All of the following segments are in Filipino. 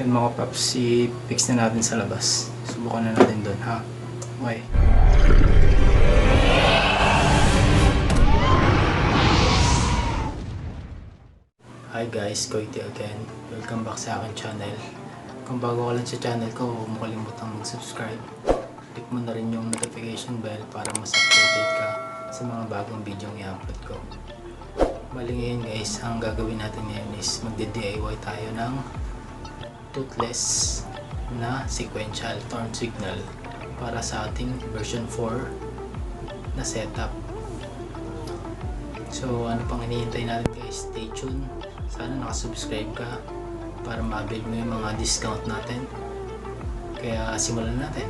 Yan mga paps, i-fix na natin sa labas. Subukan na natin doon, ha? Okay. Hi guys, Koiti again. Welcome back sa akin channel. Kung bago ka lang sa channel ko, huwag mo kalimutang mag-subscribe. Click mo na rin yung notification bell para mas updated ka sa mga bagong video ang i-upload ko. Bali ngayon guys, ang gagawin natin ngayon is magde-DIY tayo ng Toothless na Sequential turn signal para sa ating version 4 na setup. So ano pang hinihintay natin guys, stay tuned. Sana nakasubscribe ka para ma-avail mo yung mga discount natin. Kaya simulan natin.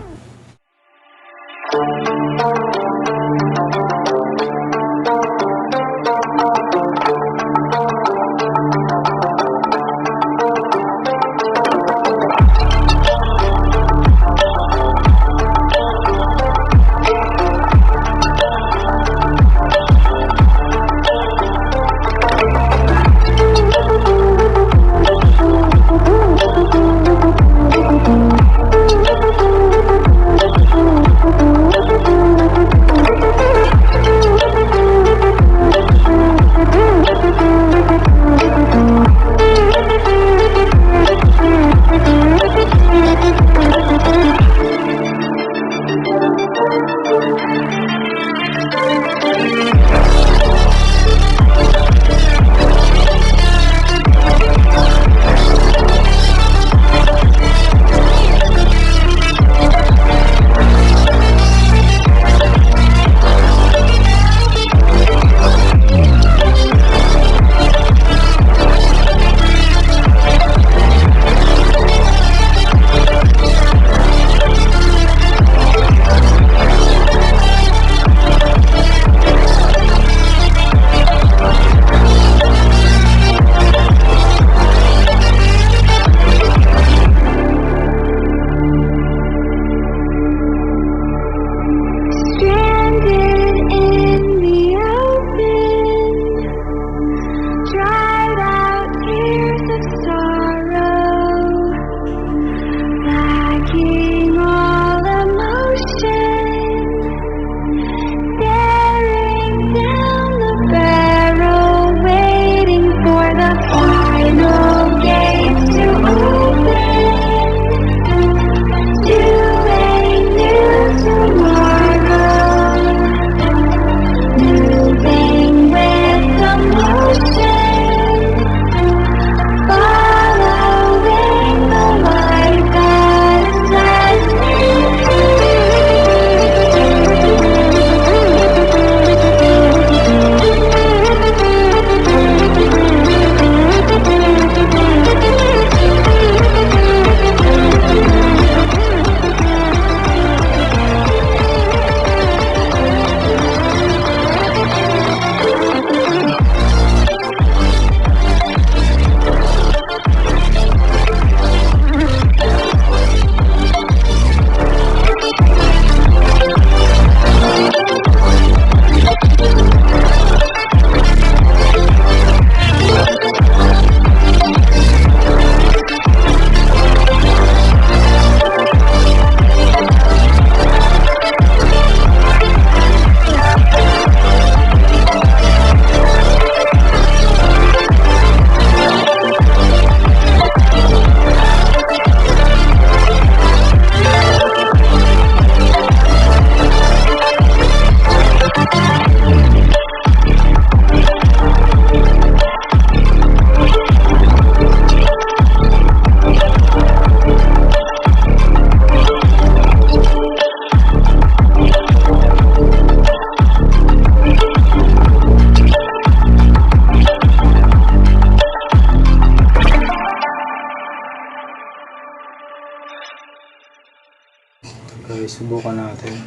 Okay, subukan natin.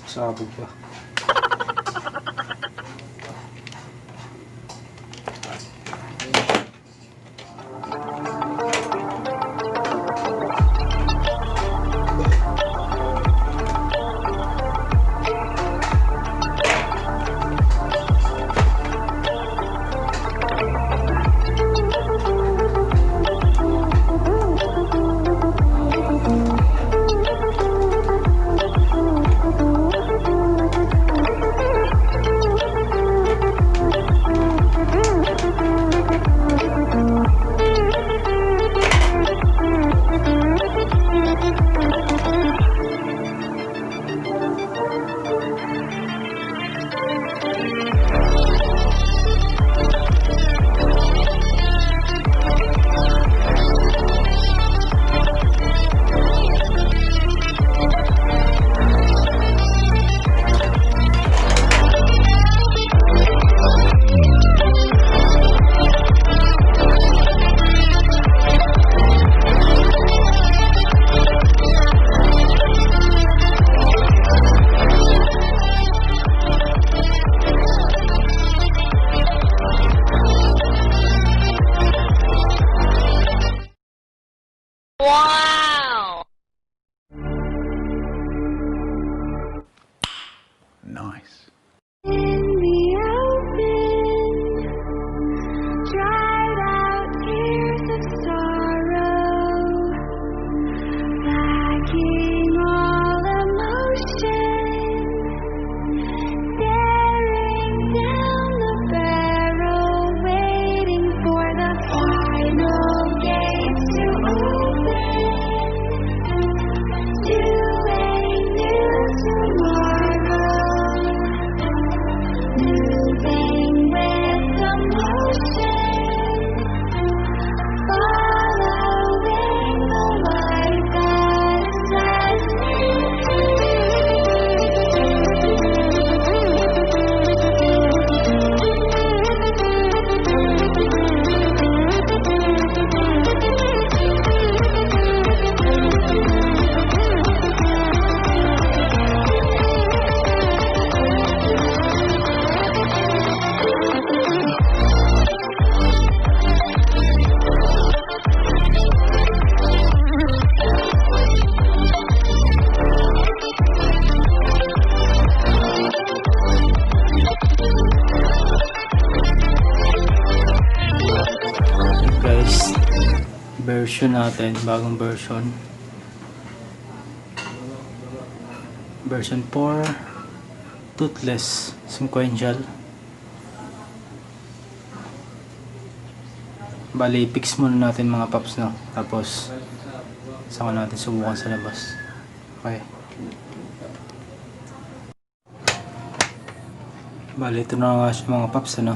Sabog pa. version natin, bagong version. Version 4, Toothless, Sequential. Bali, fix muna natin mga paps, no? Tapos, saka natin subukan sa labas. Okay. Bali, ito na nga siya mga paps, ano?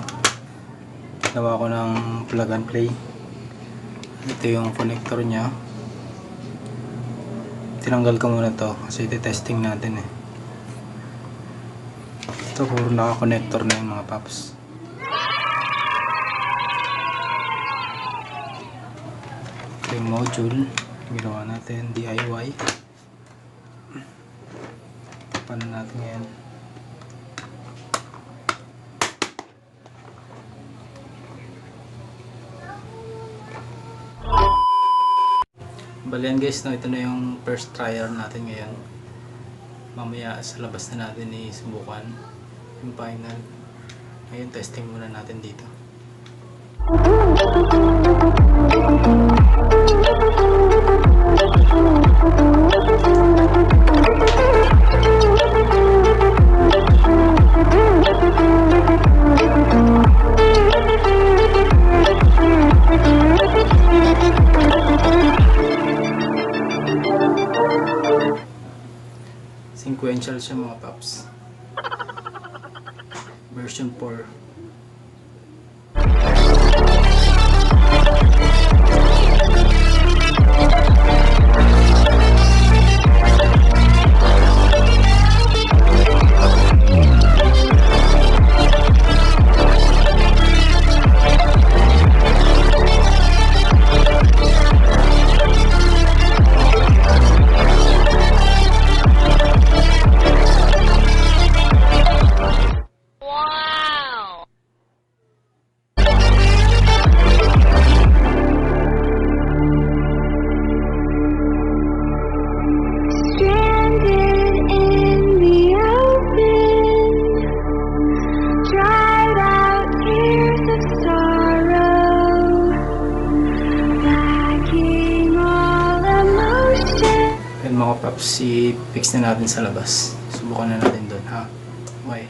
Gawa ko ng plug and play. Ito yung connector nya. Tinanggal ko muna to kasi iti-testing natin eh. Ito puro naka-connector na yung mga paps. Ito yung module. Ginawa natin DIY. Paano natin yan? Bali yan guys, no, ito na yung first trial natin ngayon. Mamaya sa labas na natin isubukan yung final. Ngayon testing muna natin dito. Sequential siya mga paps. Version 4. Mga paps, i-fix na natin sa labas. Subukan na natin doon, ha? Okay.